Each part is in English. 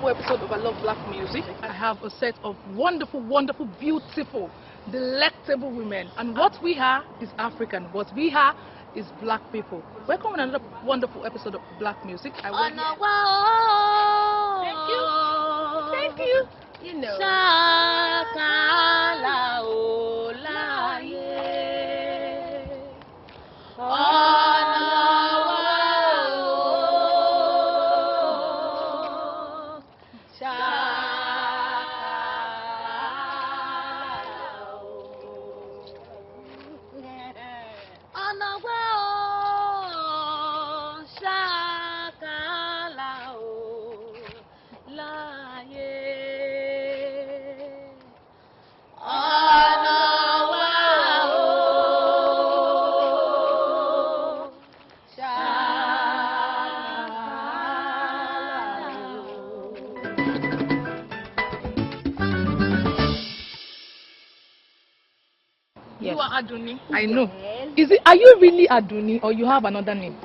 wonderful episode of I Love Black Music. I have a set of wonderful, wonderful, beautiful, delectable women. And what we are is African. What we are is black people. Welcome to another wonderful episode of Black Music. Thank you. Thank you. You know. You are Adunni. I know. Yes. Are you really Adunni or you have another name?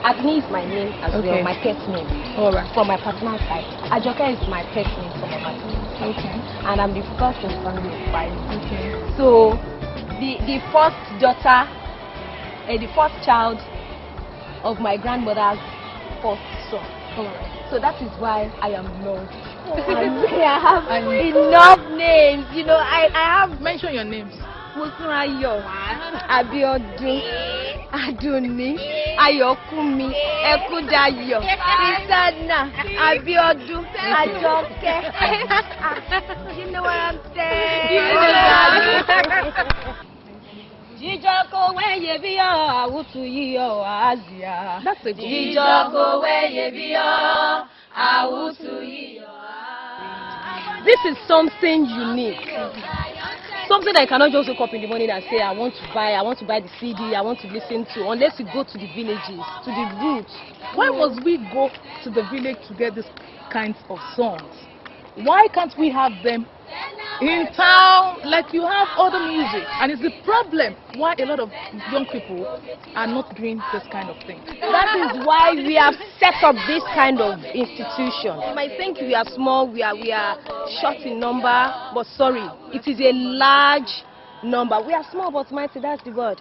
Adunni is my name as well, my pet name. Alright. From my paternal side. Ajoke is my pet name from my maternal side. Okay. And I'm the first in family of 5. Okay. So the first daughter, the first child of my grandmother's first son. Alright. So that is why I am known. I have enough names. You know, I have. Mention your names. Musurayo, Abiodun, Adunni, Ayokumi, Ekudayo, Isana, Abiodun, Ajoke. You know what I'm saying? Jijoko weye biyo awutu yiyo Asia. That's a good. Jijoko weye biyo awutu yiyo. This is something unique. Something that I cannot just wake up in the morning and say I want to buy the CD, I want to listen to, unless you go to the villages, to the roots. Why must we go to the village to get these kinds of songs? Why can't we have them in town like you have other music? And it's the problem why a lot of young people are not doing this kind of thing. That is why we have set up this kind of institution. You might think we are small, we are short in number, but sorry, it is a large number. We are small but mighty, that's the word.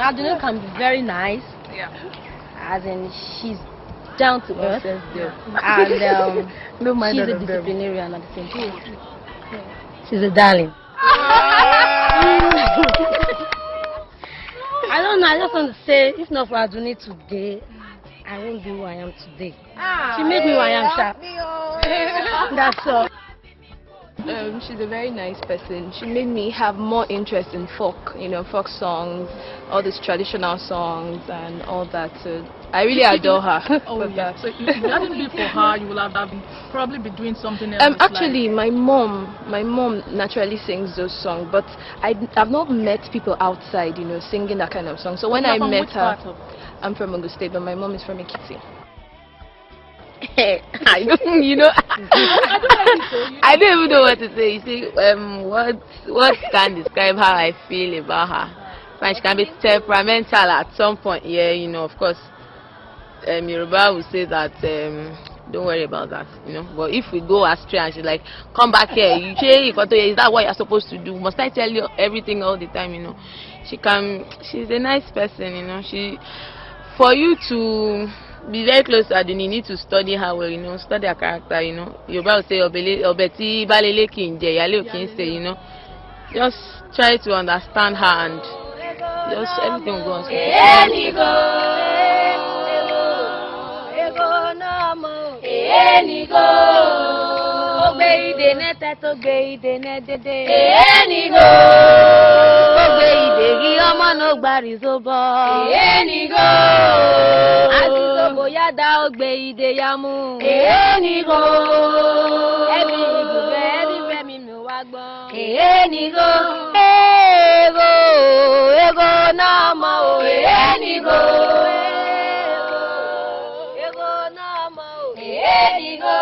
Adunni can be very nice. Yeah. As in, she's down to earth. And she's a disciplinarian at the same time. She's a darling. I don't know, I just want to say, if not for Adunni today, I won't be who I am today. She made me who I am, sharp. That's all. She's a very nice person. She made me have more interest in folk, folk songs, all these traditional songs and all that. So I really adore her. Oh yeah. So if it hadn't been for her, you would have probably be doing something else. Actually, my mom naturally sings those songs, but I've not met people outside, singing that kind of song. So when I met her, I'm from Ogun State, but my mom is from Ekiti. I don't even know what to say. You see, what can describe how I feel about her? But she can be temperamental at some point. Yeah, of course. Yoruba will say that don't worry about that, But if we go astray and she's like, come back here, is that what you're supposed to do? Must I tell you everything all the time? She's a nice person. For you to be very close to Adunni, you need to study her well, study her character, Yoruba will say, Obeti balele ki nje, yale o ki nse, Just try to understand her and just everything will go on smoothly. Enigo no mo. Enigo. Ogbe ide nete to gbe ide nedede. Enigo. Ogbe ide ri omo no gbari zobo. Enigo. Asizobo yada ogbe ide yamu. Enigo. Every femi mi wa gbo. Enigo. Ego no mo. Enigo. Ego no mo. Enigo.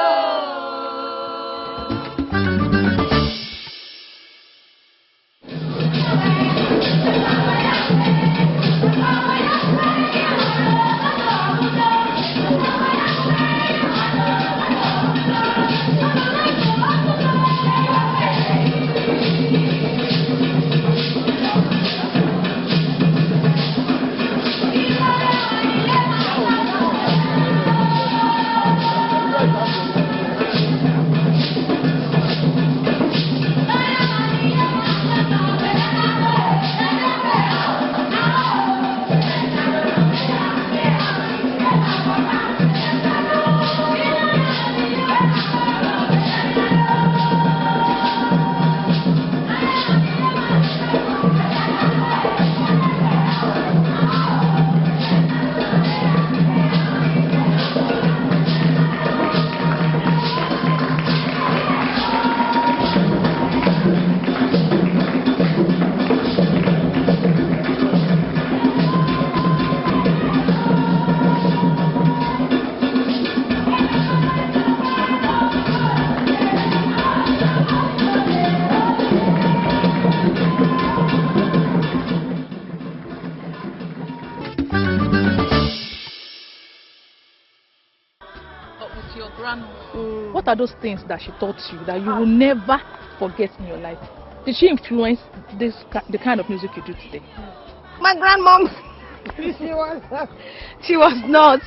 What are those things that she taught you that you will never forget in your life? Did she influence the kind of music you do today? My grandmom, she was not.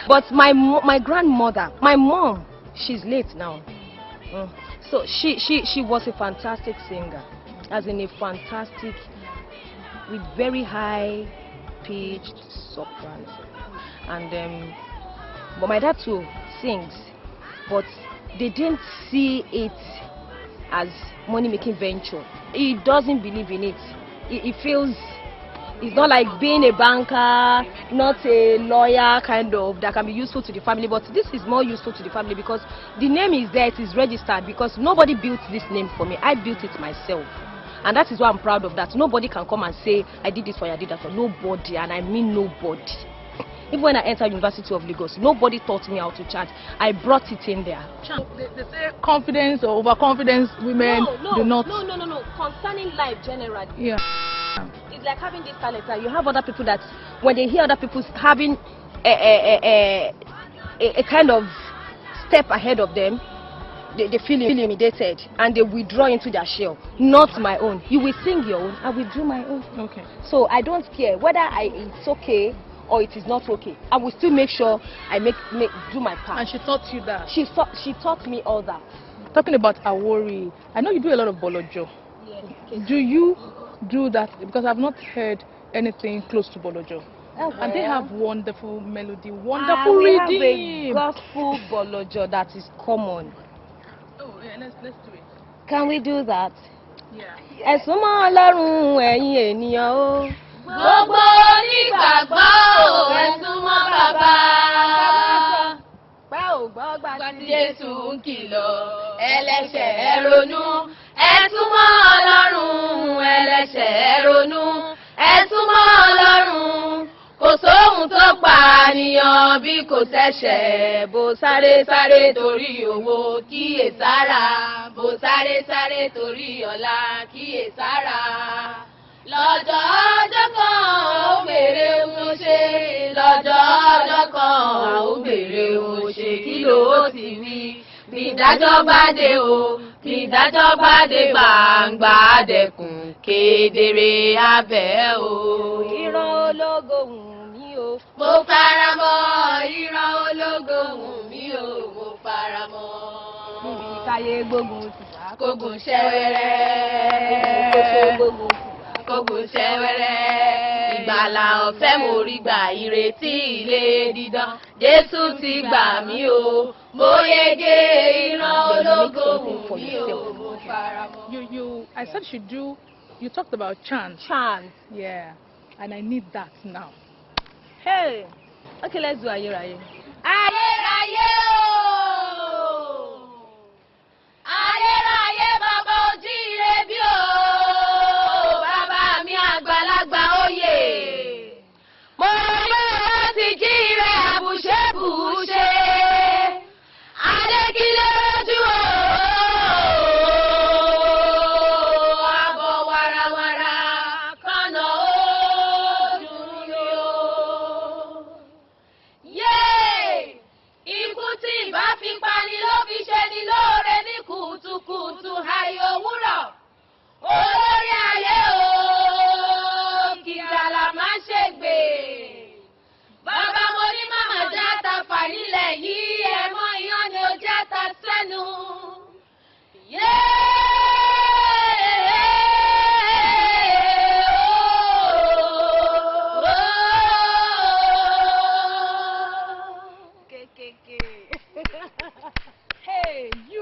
But my grandmother, my mom, she's late now. So she was a fantastic singer, as in a fantastic, with very high pitched soprano. And but my dad too sings, but they didn't see it as money-making venture. He doesn't believe in it. He feels it's not like being a banker, not a lawyer kind of that can be useful to the family, but this is more useful to the family because the name is there, it is registered, because nobody built this name for me. I built it myself. And that is why I'm proud of that. Nobody can come and say, I did this for you, I did that for you. Nobody, and I mean nobody. Even when I entered University of Lagos, nobody taught me how to chant. I brought it in there. They say confidence or overconfidence women do not. No. Concerning life generally. Yeah. It's like having this talent. You have other people that, when they hear other people having a kind of step ahead of them, they feel intimidated and they withdraw into their shell. Not my own. You will sing your own, I will do my own. Okay. So I don't care whether it's okay or it is not okay. I will still make sure I do my part. And she taught you that? She taught me all that. Talking about Awori, I know you do a lot of bolojo. Yes. Do you do that? Because I've not heard anything close to bolojo. And they have wonderful melody, wonderful rhythm. We have a gospel bolojo that is common. Oh, yeah, let's do it. Can we do that? Yeah. Ẹ̀sùn mọ́ Ọlọ́run ẹ̀yin ènìyàn o. Gbogbo onígbàgbọ́ o, ẹ̀sùn mọ́ Bàbá. Pẹ́ ò gbọ́ gbà tí Jésù ń kìlọ̀, ẹlẹ́ṣẹ̀ ẹ ronú. Ẹ̀sùn mọ́ Ọlọ́run, ẹlẹ́ṣẹ̀ ẹ ronú. Ẹ̀sùn mọ́ Ọlọ́run, kò sóhun tó pànìyàn bí kò ṣẹ̀ṣẹ̀. Bó sáré torí owó, kíyèsára. Bó sáré torí ọlá, kíyèsára. Lọ́jọ́ ọjọ́ kan ó béèrè ohun ṣe. Lọ́jọ́ ọjọ́ kan ó béèrè ohun ṣe. Kí ló ti wí? Bí ìdájọ́ bá dé o, bí ìdájọ́ bá dé gbangba dẹkùn kedere abẹ́ o. Ìran ológo wù mí o. Mo fara mọ́ ìran ológo wù mí o. Mo fara mọ́. Níbi káyé gbógun ti wá. Kógun ṣẹ́wẹ́rẹ́. Gbógun ti wá. Kógun ṣẹ́wẹ́rẹ́. ìgbàlà ọ̀fẹ́ mo rí gbà ìrètí ilé dídán Jésù ti gbà mí o mo yege ìran ológo wù mí o mo fara mọ́. I said you talked about chant. Yeah, and I need that now. Hey, okay, let's do ayérayé. Ayérayé o ayérayé bàbá ojíire bí o bàbá mi àgbàlagbà oyè mo gbé láti jíire àbùṣebùṣe adékílé lójú o àbọ̀ wàràwàrà kànà ojú mi o. Ikú tí ìbá fi pani ló fi ṣe ni lóore ní kùtùkùtù ayò òwúrọ̀. Olórí ayé o, kìjàlá má ṣe gbè. Bàbá mo ní màmá játa fà nílẹ̀ yìí, ẹ̀mọ́ iyán ni ó játa sẹ́nu. Hey, you.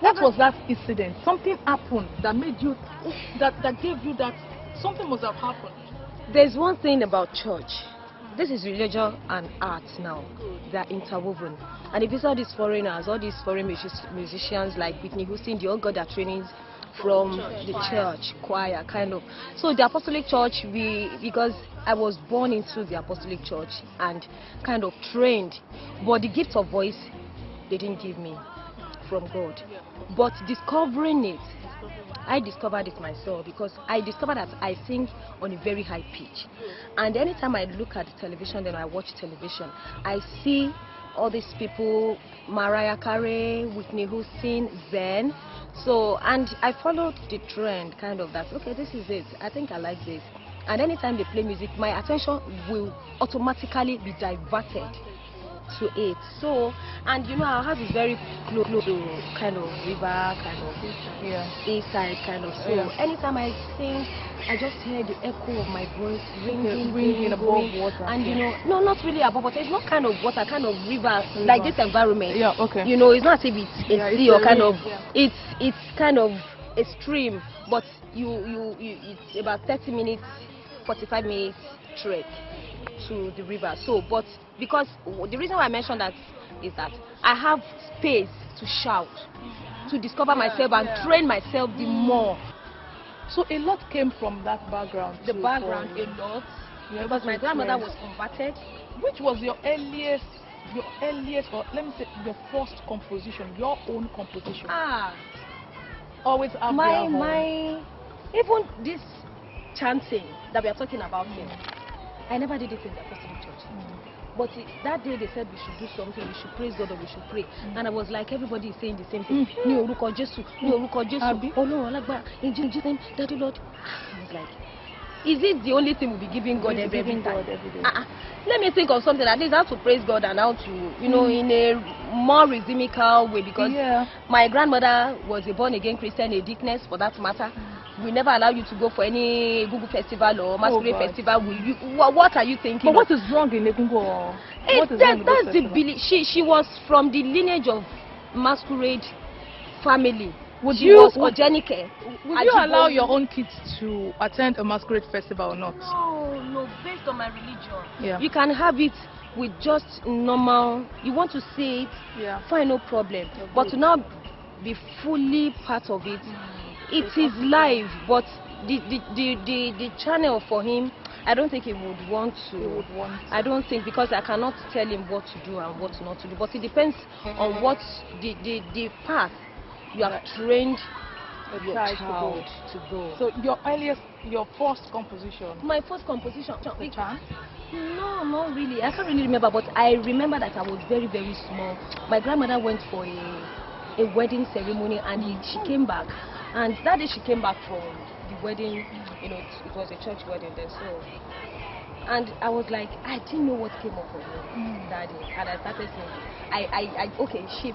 What was that incident? Something happened that made you, that gave you that, something must have happened. There's one thing about church. This is religion and art now. They are interwoven. And if you saw these foreigners, all these foreign musicians like Whitney Houston, they all got their trainings from the church, choir, kind of. So the Apostolic Church, because I was born into the Apostolic Church and kind of trained, but the gift of voice, they didn't give me from God. But discovering it, I discovered it myself because I discovered that I sing on a very high pitch. And anytime I look at the television, then I watch television, I see all these people, Mariah Carey, Whitney Houston, Zen. So, and I followed the trend, kind of that, okay, this is it. I think I like this. And anytime they play music, my attention will automatically be diverted to it. So, and you know, our house is very close to kind of river, kind of seaside, kind of. So anytime I sing, I just hear the echo of my voice ringing above water. And you know, no, not really above water. It's not kind of water, kind of river, like this environment. Yeah, okay. You know, it's not as if it's sea or kind of. It's kind of a stream, but it's about 30 minutes, 45 minutes trek to the river. So, but because the reason why I mentioned that is that I have space to shout, to discover myself and train myself the more. So a lot came from that background. The background, a lot. Because my grandmother was converted. Which was your earliest, or let me say, your first composition, your own composition? Always have even this chanting that we are talking about here, I never did it in the Apostolic Church. But that day they said we should do something, we should praise God or we should pray. And I was like, everybody is saying the same thing. I was like, is it the only thing we'll be giving God every time? Let me think of something, at least how to praise God and how to, you know, in a more rhythmical way. Because my grandmother was a born-again Christian, a deaconess for that matter. We never allow you to go for any Google festival or masquerade festival. What are you thinking? But what is wrong in Egungun? That's the belief. She was from the lineage of masquerade family. Would you allow your own kids to attend a masquerade festival or not? No, based on my religion. You can have it with just normal. You want to see it, fine, no problem. But to now be fully part of it, it is live. But the channel for him, I don't think he would want to. I don't think, because I cannot tell him what to do and what not to do. But it depends on what the path you have trained your child to go. So your first composition? My first composition? The chant? No, not really. I can't really remember, but I remember that I was very, very small. My grandmother went for a wedding ceremony and she came back And that day she came back from the wedding, you know, it was a church wedding then, so. And I was like, I didn't know what came up for me that day. And I started singing. Okay, she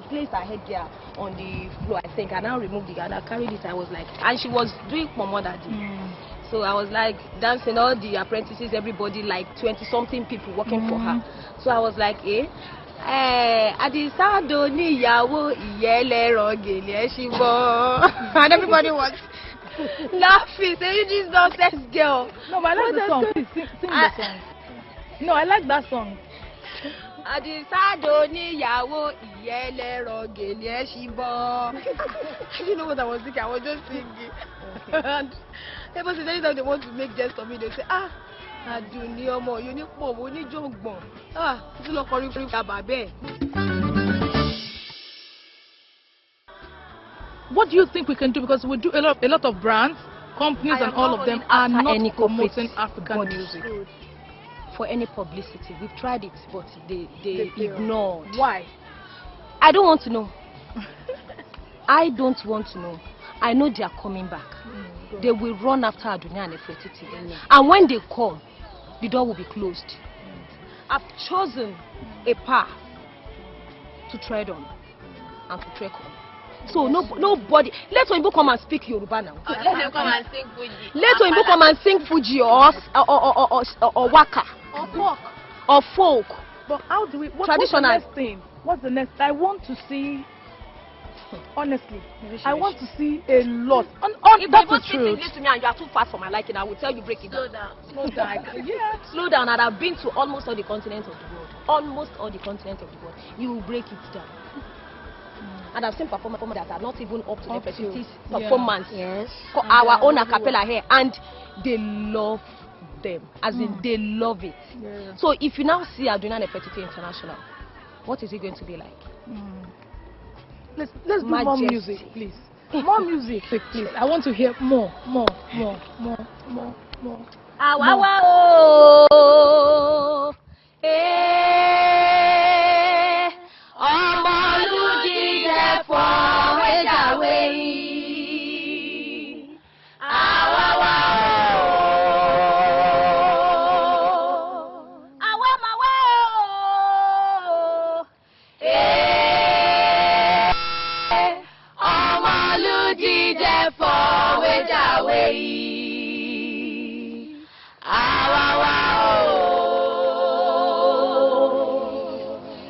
placed her head there on the floor, I think, and I removed it and I carried it. I was like, and she was doing more that day. So I was like dancing, all the apprentices, everybody, like 20-something people working for her. So I was like, Adisa Adunni Yawo Iyele Rogele Shibo. And everybody was laughing, saying this nonsense girl. No, but I like the song. Please sing the song. No, I like that song. Adisa Adunni Yawo Iyele Rogele Shibo. I didn't know what I was thinking. I was just singing. Okay. And every time they want to make jest of me, they say, Adunni Omo, you need more, you need jongbon. It's not calling babe. What do you think we can do? Because we do a lot of brands, companies, and all of them are not promoting African music. For any publicity, we've tried it, but they ignored. Why? I don't want to know. I don't want to know. I know they are coming back. They will run after Adunni Nefretiti. And when they come, the door will be closed. I've chosen a path to tread on and to trek on. So nobody. Let Oyibo come and speak Yoruba now. Let him come and sing Fuji. Let Oyibo come and sing Fuji or Waka Or folk. or folk. But how do we? Traditional. What's the next thing? What's the next? I want to see. Honestly, I want to see a lot. If That's you the truth. speak to me and you are too fast for my liking, I will tell you break it down. Slow down. Yeah. Slow down, and I've been to almost all the continents of the world. Almost all the continents of the world. You will break it down. And I've seen performers that are not even up to Nefretiti's performance. Yes. For our own a cappella here, and they love them, as in they love it. Yeah. So if you now see Adunni Nefretiti International, what is it going to be like? Let's do more music, please. More music, please. I want to hear more. Awawa oh, Omoluji therefore away. Awawa oh, awamawa oh, Omoluji therefore away.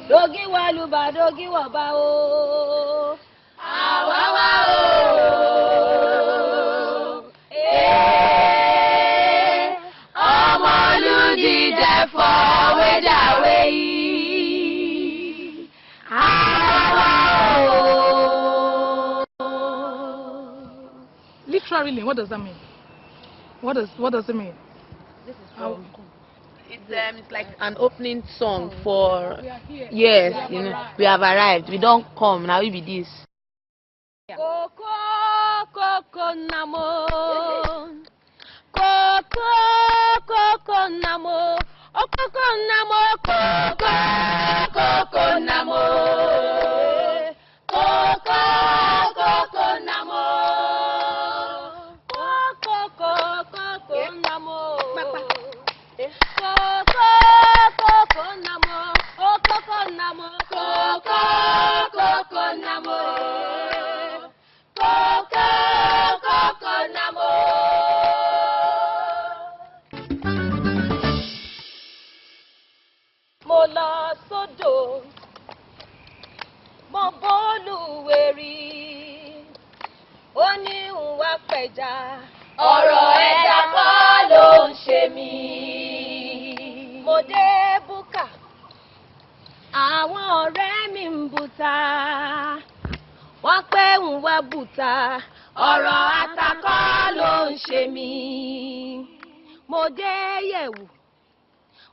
Dogi waluba dogi waba o. Awawa o. Omoluji therefore away. Awawa o. Literally, what does that mean? What does it mean? This is How? It's like an opening song for We are here. yes, you know, we have arrived. We don't come now. We be this. Koko namo. Koko namo. Koko namo. Koko namo. Koko namo. Koko namo. Mo lọ sódò, mo b'Olúwẹ̀rí, ó ní n wá pẹja, ọ̀rọ̀ ẹja kọ́ ló ń ṣe mí. Mo dé búkà, àwọn ọ̀rẹ́ mi ń bùtà, wọ́n pé ń wá bùtà, ọ̀rọ̀ ata kọ́ ló ń ṣe mí. Mo dé Yẹ̀wù,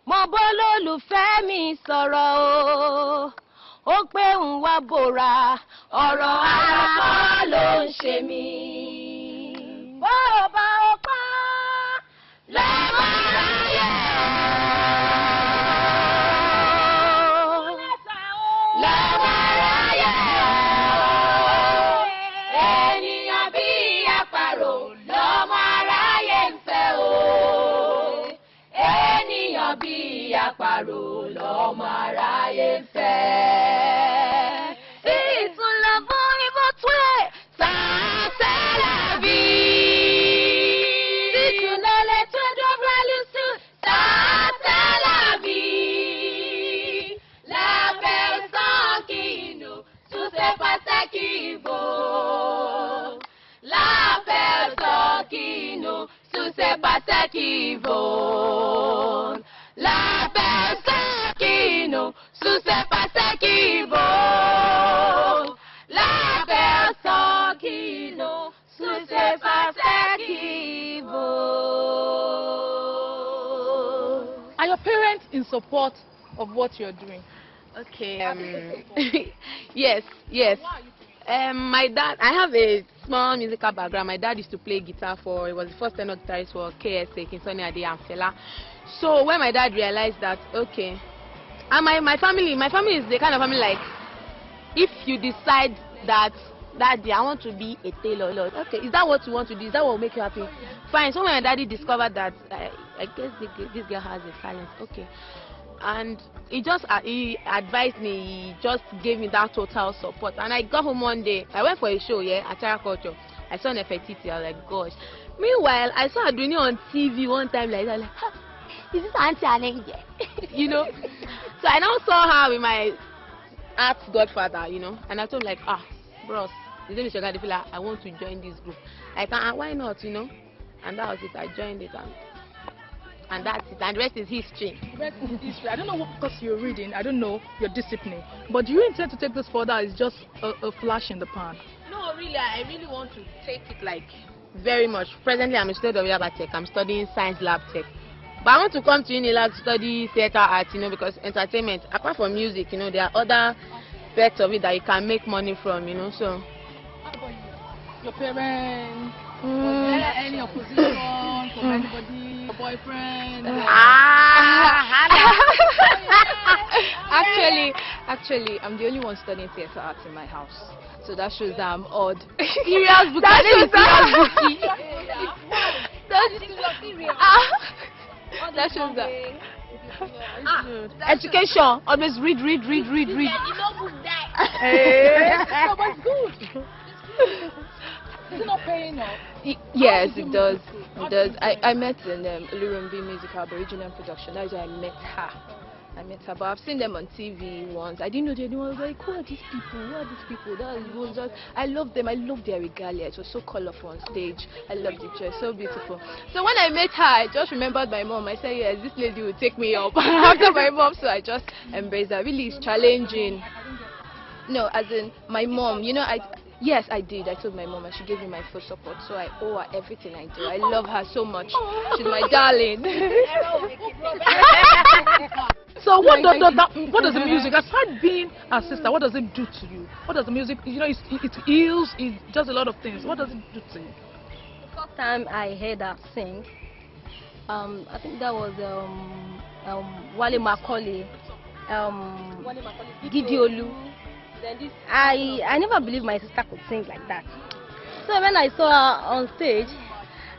mo b'olólùfẹ́ mi sọ̀rọ̀ o, ó pé ń wá bòrà, ọ̀rọ̀ ara kọ́ ló ń ṣe mí. Bó o bá o pa lọ́wọ́ ráyè lọ́wọ́ ráyè ènìyàn bí àparò lọ́mọ aráyé fẹ́. Ìtúnlẹ̀ fún ìbọ̀tún ẹ̀ sàtẹ́lá bí. Ìtúnlẹ̀ tó dọ́gba lùsù sàtẹ́lá bí. Lábẹ́ sọ́ọ̀kì inú tún ṣe pàtàkì ìbò. Lábẹ́ sọ́ọ̀kì inú tún ṣe pàtàkì ìbò. Lábẹ́ sọ́ọ̀kì inú tún ṣe pàtàkì ìbò. Lábẹ́ sọ́ọ̀kì inú tún ṣe pàtàkì ìbò. Are your parents in support of what you're doing? Okay. Yes. My dad, I have a small musical background. My dad used to play guitar he was the first tenor guitarist for KSA, King Sunny Ade and Fela. So when my dad realized that, okay, and my family is the kind of family like, if you decide that day I want to be a tailor, Lord, okay, is that what you want to do? Is that what will make you happy? Fine. So when my daddy discovered that, I guess this girl has a talent, okay. And he advised me, he just gave me that total support. And I got home one day, I went for a show, at Terra Culture. I saw Nefretiti, I was like, gosh. Meanwhile, I saw Adunni on TV one time like that, like, is this Auntie Alenge? You know? So I now saw her with my art godfather, and I told him like, bros, his name is Shogadifila, I want to join this group. Like, why not, And that was it, I joined it. And that's it, and the rest is history. The rest is history. I don't know what course you're reading, I don't know your discipline, but do you intend to take this further? It's just a flash in the pan? No, really, I really want to take it like very much. Presently, I'm a student of Yaba Tech. I'm studying science lab tech. But I want to come to Unilab to study theater arts, because entertainment, apart from music, there are other parts of it that you can make money from, so. How about you? Your parents? Was there any opposition from anybody? Your boyfriend? Actually, I'm the only one studying theater arts in my house. So that shows that I'm odd. Serious book. That shows that education. Always read. No, but it's good. Is it not paying off? Yes, it does. It does. I met in Olurumbi Musical Original Production. That's where I met her. But I've seen them on TV once. I didn't know they knew. I was like, who are these people? That was just, I love them. I love their regalia. It was so colorful on stage. I loved it. It was so beautiful. So when I met her, I just remembered my mom. I said, yes, this lady will take me up after my mom. So I just embraced her. Really, it's challenging. No, as in my mom. Yes, I did. I told my mom and she gave me my full support. So I owe her everything I do. I love her so much. She's my darling. So what does the music, aside being a sister, what does it do to you? What does the music, it heals, it does a lot of things. What does it do to you? The first time I heard her sing, I think that was Wale Macaulay, Gideolu. I never believed my sister could sing like that. So when I saw her on stage,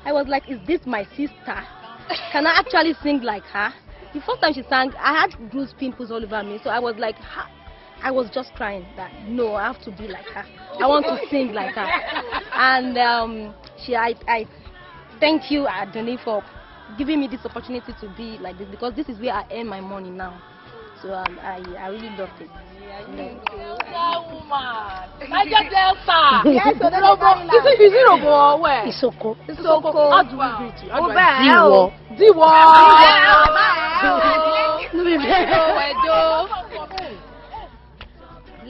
I was like, is this my sister? Can I actually sing like her? The first time she sang, I had bruise pimples all over me. So I was like, I was just crying that, no, I have to be like her. I want to sing like her. And I thank you, Adunni, for giving me this opportunity to be like this, because this is where I earn my money now. So I really loved it. Niger Delta. Yes, so that's is it Robo or where? Isoko. How do we greet you? Diwo.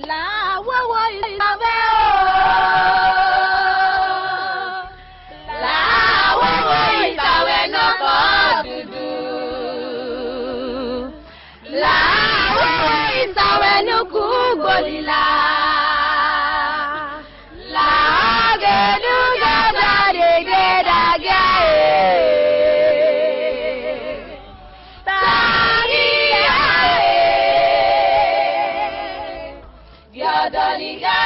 La wawa ilabe o. La wawa ilawe no ko dudu. La wawa ilawe no ku golila. La gelu gada de geda gae. Tani gae. Yadani gae.